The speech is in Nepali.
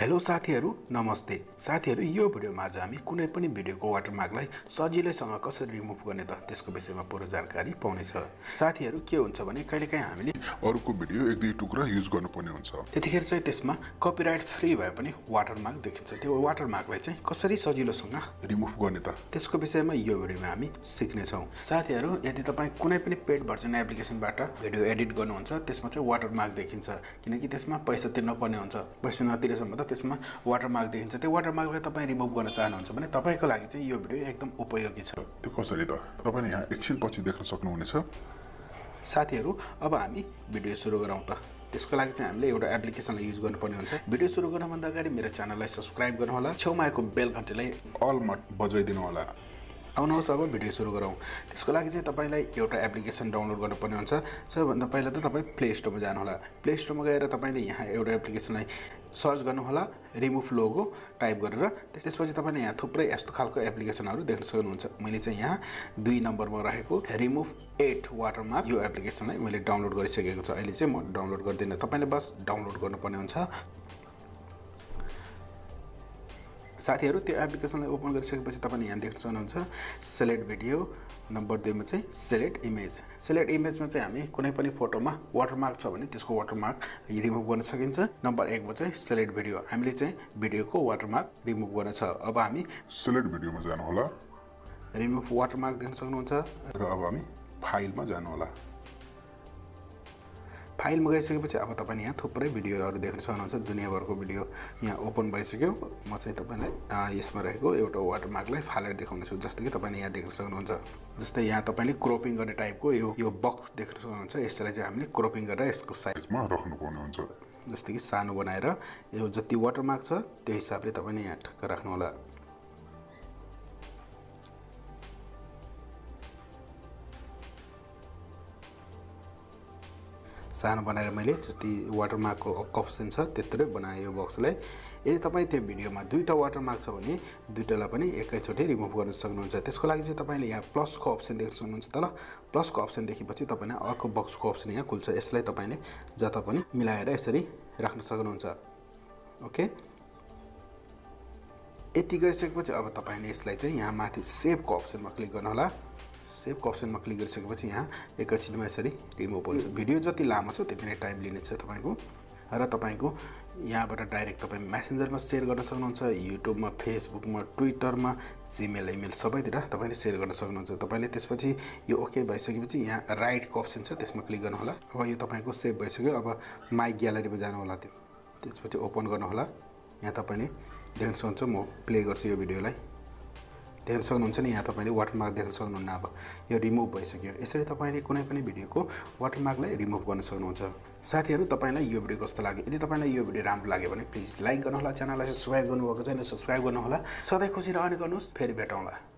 हेलो साथीहरु नमस्ते साथीहरु यो भिडियोमा आज हामी कुनै पनि भिडियोको वाटरमार्कलाई सजिलैसँग कसरी रिमुभ गर्ने त त्यसको विषयमा पूर्ण जानकारी पाउने छ। साथीहरु के हुन्छ भने कहिलेकाहीँ हामीले अरुको भिडियो एक दुई टुक्रा युज गर्नुपर्ने हुन्छ त्यतिखेर चाहिँ त्यसमा कपिराइट फ्री भए पनि वाटरमार्क देखिन्छ। त्यो वाटरमार्कलाई चाहिँ कसरी सजिलोसँग रिमुभ गर्ने त त्यसको विषयमा यो भिडियोमा हामी सिक्ने छौं। साथीहरु यदि तपाई कुनै पनि पेड भर्जन एप्लिकेसनबाट भिडियो एडिट गर्नुहुन्छ त्यसमा चाहिँ वाटरमार्क देखिन्छ किनकि त्यसमा पैसा तिर्नु पर्ने हुन्छ। पैसा नतिरेसम्म त्यसमा वाटरमार्क देखिन्छ। त्यो वाटरमार्कलाई तपाई रिमुभ गर्न चाहनुहुन्छ भने तपाईको लागि चाहिँ यो भिडियो एकदम उपयोगी छ। त्यो कसरी त तपाईले यहाँ एकछिन पछि देख्न सक्नुहुनेछ। साथीहरु अब हामी भिडियो सुरु गरौँ त। त्यसको लागि चाहिँ हामीले एउटा एप्लिकेसनलाई युज गर्नुपर्ने हुन्छ। भिडियो सुरु गर्नभन्दा अगाडि मेरो च्यानललाई सब्स्क्राइब गर्नु होला, छेउमा आएको बेल घण्टीलाई अलमा बजाइदिनु होला। आउनुहोस् अब भिडियो सुरु गरौँ। त्यसको लागि चाहिँ तपाईलाई एउटा एप्लिकेसन डाउनलोड गर्नुपर्ने हुन्छ। सबैभन्दा पहिला त तपाई प्ले स्टोरमा जानु होला। प्ले स्टोरमा गएर तपाईले यहाँ एउटा एप्लिकेसनलाई सर्च गर्नु होला, रिमुभ लोगो टाइप गरेर। त्यसपछि तपाईले यहाँ थुप्रै यस्तो खालको एप्लिकेसनहरु देख्न सक्नुहुन्छ। मैले चाहिँ यहाँ 2 नम्बरमा रहेको रिमुभ 8 वाटरमार्क यो एप्लिकेसनलाई मैले डाउनलोड गरिसकेको छ। अहिले चाहिँ म डाउनलोड गर्दिन, तपाईले बस डाउनलोड गर्नुपर्ने हुन्छ। साथीहरु त्यो एप्लिकेसनलाई ओपन गरिसकेपछि तपाईले यहाँ देख्न सक्नुहुन्छ सिलेक्ट भिडियो, नम्बर 2 मा चाहिँ सिलेक्ट इमेज। सिलेक्ट इमेजमा चाहिँ हामी कुनै पनि फोटोमा वाटरमार्क छ भने त्यसको वाटरमार्क रिमुभ गर्न सकिन्छ। नम्बर 1 मा चाहिँ सिलेक्ट भिडियो, हामीले चाहिँ भिडियोको वाटरमार्क रिमुभ गर्न छ। अब हामी सिलेक्ट भिडियोमा जानु होला, रिमुभ वाटरमार्क देख्न सक्नुहुन्छ र अब हामी फाइलमा जानु होला। फाइलमा गइसकेपछि अब तपाईले यहाँ थुप्रै भिडियोहरु देख्न सक्नुहुन्छ। दुनियाभरको भिडियो यहाँ ओपन भइसक्यो। म चाहिँ तपाईलाई यसमा रहेको एउटा वाटरमार्कलाई फालेर देखाउने छु। जस्तै कि तपाईले यहाँ देख्न सक्नुहुन्छ। जस्तै यहाँ तपाईले क्रपिङ गर्ने टाइपको यो बक्स देख्न सक्नुहुन्छ। यसलाई चाहिँ हामीले क्रपिङ गरेर यसको साइजमा राख्नु पर्ने हुन्छ। जस्तै कि सानो बनाएर यो जति वाटरमार्क छ त्यो हिसाबले तपाईले यहाँ ठक्क राख्नु होला। सानो बनाएर मैले जति वाटरमार्कको अप्सन छ त्यत्रै बनाए यो बक्सलाई। यदि तपाई त्यो भिडियोमा दुईटा वाटरमार्क छ भने दुईटालाई पनि एकैचोटी रिमुभ गर्न सक्नुहुन्छ। त्यसको लागि चाहिँ तपाईले यहाँ प्लसको अप्सन देख्न सक्नुहुन्छ। तल प्लसको अप्सन देखेपछि तपाईले अर्को बक्सको अप्सन यहाँ खुल्छ। यसलाई तपाईले जता पनि मिलाएर यसरी राख्न सक्नुहुन्छ। ओके, यति गरिसकेपछि अब तपाईले यसलाई चाहिँ यहाँ माथि सेभको अप्सनमा क्लिक गर्नु होला। सेभको अप्सनमा क्लिक गरिसकेपछि यहाँ एकैछिनमा यसरी रिमुभ हुन्छ। भिडियो जति लामो छ त्यति नै टाइम लिनेछ तपाईको, र तपाईको यहाँबाट डाइरेक्ट तपाई मेसेन्जरमा शेयर गर्न सक्नुहुन्छ, युट्युबमा, फेसबुकमा, ट्विटरमा, जीमेल, इमेल सबैतिर तपाईले शेयर गर्न सक्नुहुन्छ। तपाईले त्यसपछि यो ओके भइसकेपछि यहाँ राइटको अप्सन छ त्यसमा क्लिक गर्नु होला। अब यो तपाईको सेभ भइसक्यो। अब माई ग्यालरीमा जानु होला, त्यसपछि ओपन गर्नु होला। यहाँ तपाईले देख्न सक्नुहुन्छ। म प्ले गर्छु यो भिडियोलाई, देख्न सक्नुहुन्छ नि। यहाँ तपाईले वाटरमार्क देख्न सक्नुहुन्न। अब यो रिमुभ भइसक्यो। यसरी तपाईले कुनै पनि भिडियोको वाटरमार्कलाई रिमुभ गर्न सक्नुहुन्छ। साथीहरु तपाईलाई यो भिडियो कस्तो लाग्यो? यदि तपाईलाई यो भिडियो राम्रो लाग्यो भने प्लिज लाइक गर्नु होला, च्यानललाई सब्स्क्राइब गर्नुभएको छैन सब्स्क्राइब गर्नु होला। सधैँ खुसी रहने गर्नुस्। फेरि भेटौँला।